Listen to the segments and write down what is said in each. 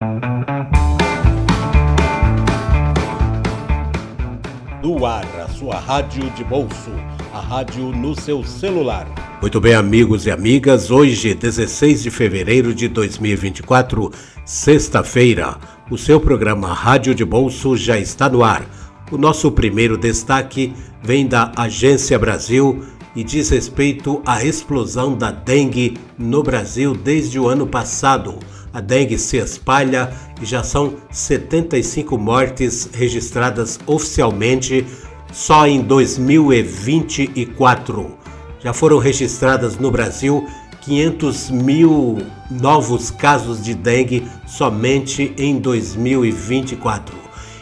No ar, a sua rádio de bolso, a rádio no seu celular. Muito bem, amigos e amigas, hoje, 16 de fevereiro de 2024, sexta-feira, o seu programa Rádio de Bolso já está no ar. O nosso primeiro destaque vem da Agência Brasil e diz respeito à explosão da dengue no Brasil desde o ano passado. A dengue se espalha e já são 75 mortes registradas oficialmente só em 2024. Já foram registradas no Brasil 500 mil novos casos de dengue somente em 2024.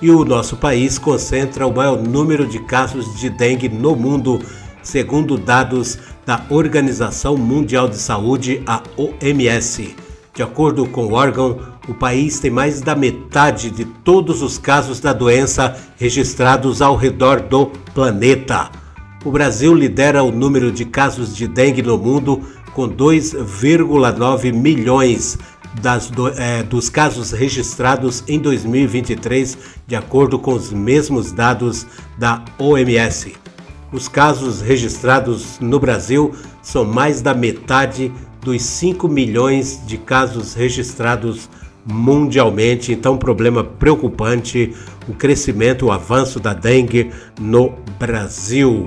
E o nosso país concentra o maior número de casos de dengue no mundo, segundo dados da Organização Mundial de Saúde, a OMS. De acordo com o órgão, o país tem mais da metade de todos os casos da doença registrados ao redor do planeta. O Brasil lidera o número de casos de dengue no mundo, com 2,9 milhões dos casos registrados em 2023, de acordo com os mesmos dados da OMS. Os casos registrados no Brasil são mais da metade dos 5 milhões de casos registrados mundialmente. Então, problema preocupante, o crescimento, o avanço da dengue no Brasil.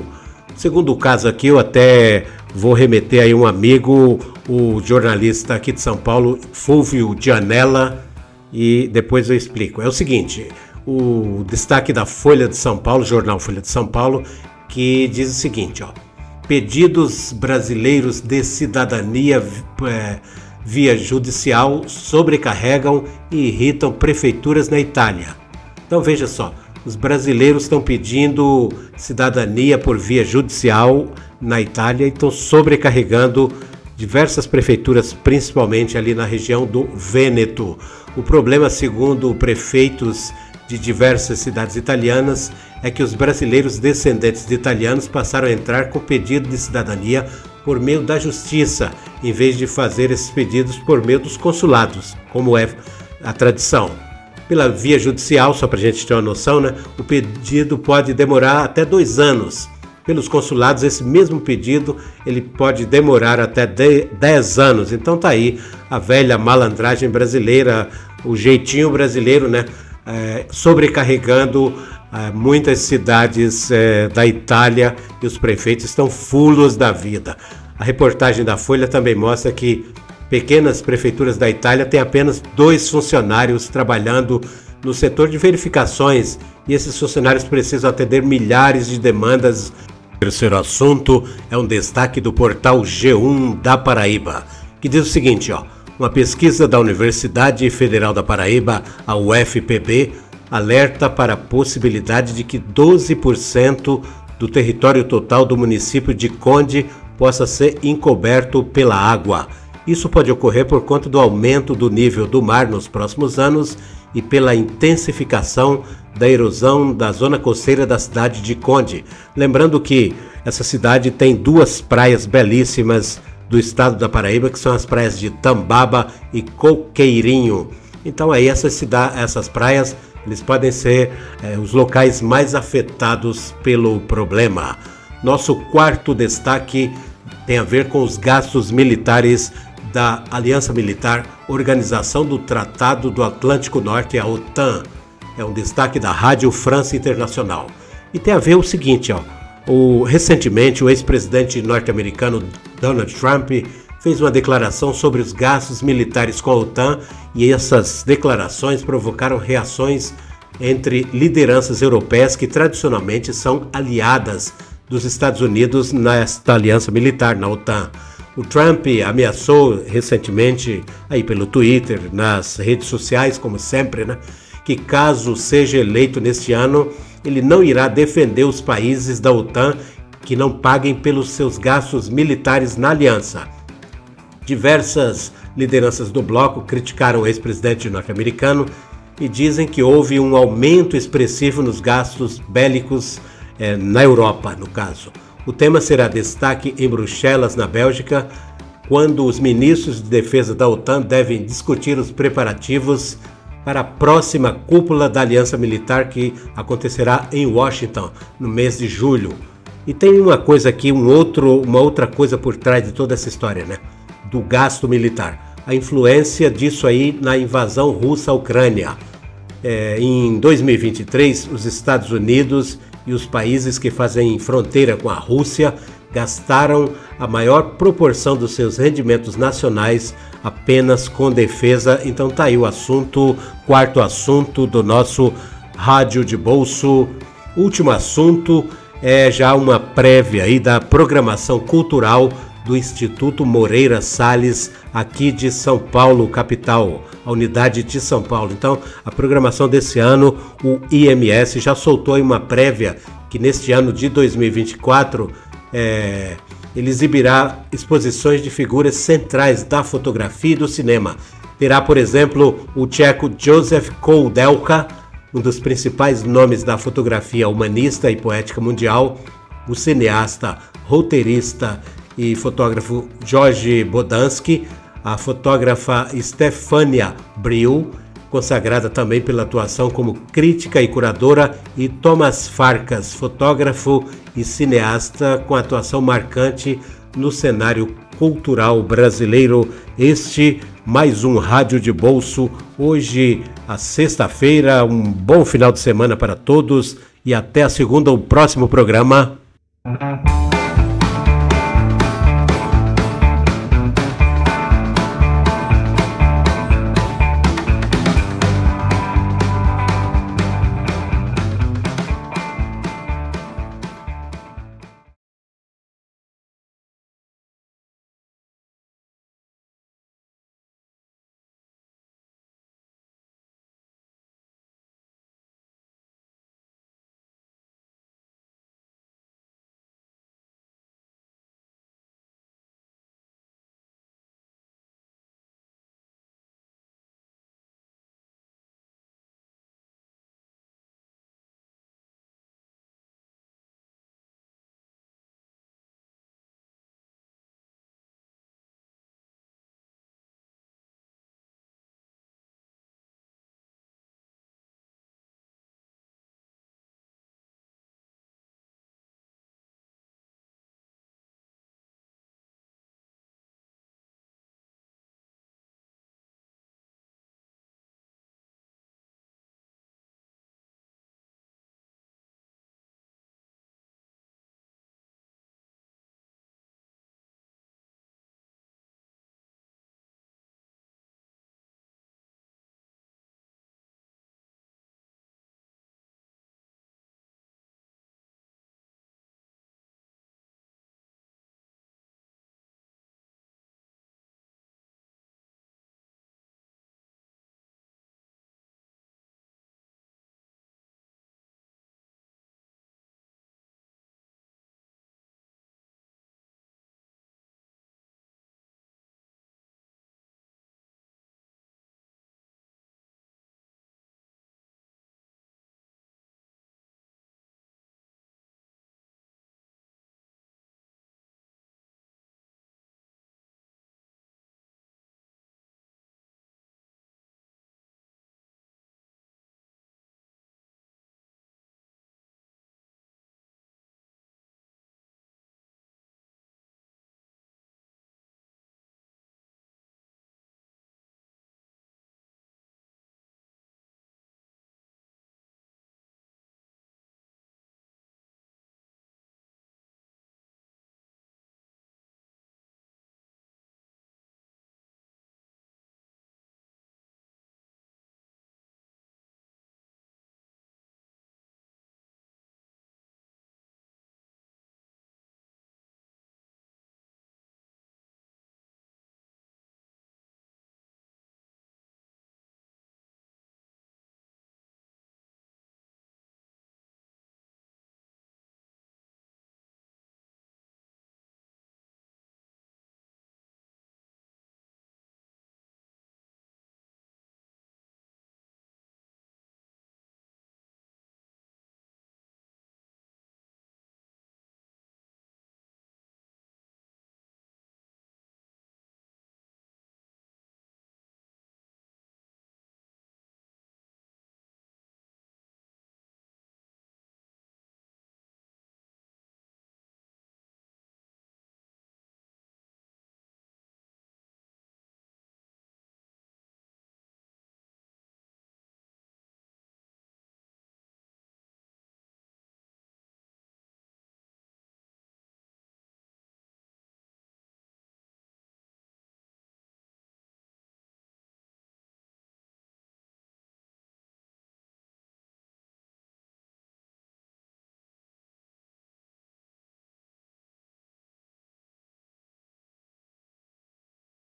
Segundo o caso aqui, eu até vou remeter aí um amigo, o jornalista aqui de São Paulo, Fulvio Gianella, e depois eu explico. É o seguinte, o destaque da Folha de São Paulo, jornal Folha de São Paulo, que diz o seguinte, pedidos brasileiros de cidadania via judicial sobrecarregam e irritam prefeituras na Itália. Então veja só, os brasileiros estão pedindo cidadania por via judicial na Itália e estão sobrecarregando diversas prefeituras, principalmente ali na região do Vêneto. O problema, segundo prefeitos de diversas cidades italianas, é que os brasileiros descendentes de italianos passaram a entrar com pedido de cidadania por meio da justiça, em vez de fazer esses pedidos por meio dos consulados, como é a tradição. Pela via judicial, só para a gente ter uma noção, o pedido pode demorar até 2 anos. Pelos consulados, esse mesmo pedido ele pode demorar até 10 anos. Então tá aí a velha malandragem brasileira, o jeitinho brasileiro, sobrecarregando muitas cidades da Itália, e os prefeitos estão fulos da vida. A reportagem da Folha também mostra que pequenas prefeituras da Itália têm apenas 2 funcionários trabalhando no setor de verificações, e esses funcionários precisam atender milhares de demandas. O terceiro assunto é um destaque do portal G1 da Paraíba, que diz o seguinte, uma pesquisa da Universidade Federal da Paraíba, a UFPB, alerta para a possibilidade de que 12% do território total do município de Conde possa ser encoberto pela água. Isso pode ocorrer por conta do aumento do nível do mar nos próximos anos e pela intensificação da erosão da zona costeira da cidade de Conde. Lembrando que essa cidade tem 2 praias belíssimas do estado da Paraíba, que são as praias de Tambaba e Coqueirinho. Então aí essas praias, eles podem ser os locais mais afetados pelo problema. Nosso quarto destaque tem a ver com os gastos militares da Aliança Militar, Organização do Tratado do Atlântico Norte, a OTAN. É um destaque da Rádio França Internacional. E tem a ver o seguinte, recentemente o ex-presidente norte-americano Donald Trump fez uma declaração sobre os gastos militares com a OTAN, e essas declarações provocaram reações entre lideranças europeias que tradicionalmente são aliadas dos Estados Unidos nesta aliança militar, na OTAN. O Trump ameaçou recentemente, aí pelo Twitter, nas redes sociais, como sempre, que caso seja eleito neste ano, ele não irá defender os países da OTAN que não paguem pelos seus gastos militares na aliança. Diversas lideranças do bloco criticaram o ex-presidente norte-americano e dizem que houve um aumento expressivo nos gastos bélicos na Europa, no caso. O tema será destaque em Bruxelas, na Bélgica, quando os ministros de defesa da OTAN devem discutir os preparativos para a próxima cúpula da Aliança Militar que acontecerá em Washington no mês de julho. E tem uma coisa aqui, uma outra coisa por trás de toda essa história, né? Do gasto militar. A influência disso aí na invasão russa à Ucrânia. Em 2023, os Estados Unidos e os países que fazem fronteira com a Rússia gastaram a maior proporção dos seus rendimentos nacionais apenas com defesa. Então tá aí o assunto, quarto assunto do nosso Rádio de Bolso. Último assunto é já uma prévia aí da programação cultural do Instituto Moreira Salles, aqui de São Paulo, capital, a unidade de São Paulo. Então, a programação desse ano, o IMS já soltou aí uma prévia que neste ano de 2024 ele exibirá exposições de figuras centrais da fotografia e do cinema. Terá, por exemplo, o tcheco Josef Koudelka, um dos principais nomes da fotografia humanista e poética mundial, o cineasta, roteirista e fotógrafo Jorge Bodansky, a fotógrafa Stefania Brill, consagrada também pela atuação como crítica e curadora, e Thomas Farkas, fotógrafo e cineasta com atuação marcante no cenário cultural brasileiro. Este mais um Rádio de Bolso, hoje, a sexta-feira. Um bom final de semana para todos e até a segunda, o próximo programa.